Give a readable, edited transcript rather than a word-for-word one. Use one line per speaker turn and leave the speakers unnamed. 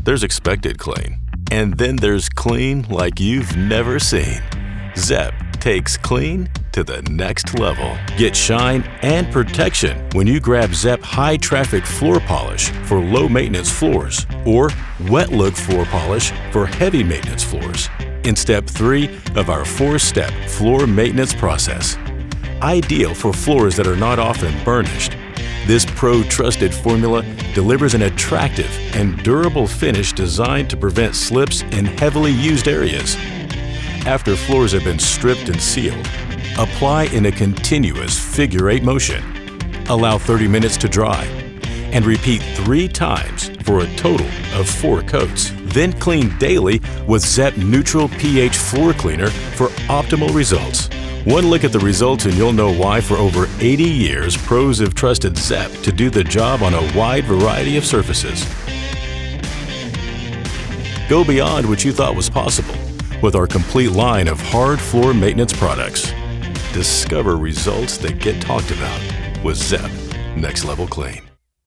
There's expected clean. And then there's clean like you've never seen. Zep takes clean to the next level. Get shine and protection when you grab Zep High-Traffic Floor Polish for low-maintenance floors or Wet Look Floor Polish for heavy maintenance floors in Step 3 of our 4-step floor maintenance process. Ideal for floors that are not often burnished, this pro-trusted formula delivers an attractive and durable finish designed to prevent slips in heavily used areas. After floors have been stripped and sealed, apply in a continuous figure-8 motion. Allow 30 minutes to dry and repeat 3 times for a total of 4 coats. Then clean daily with Zep Neutral pH Floor Cleaner for optimal results. One look at the results and you'll know why for over 80 years pros have trusted Zep to do the job on a wide variety of surfaces. Go beyond what you thought was possible with our complete line of hard floor maintenance products. Discover results that get talked about with Zep Next Level Clean.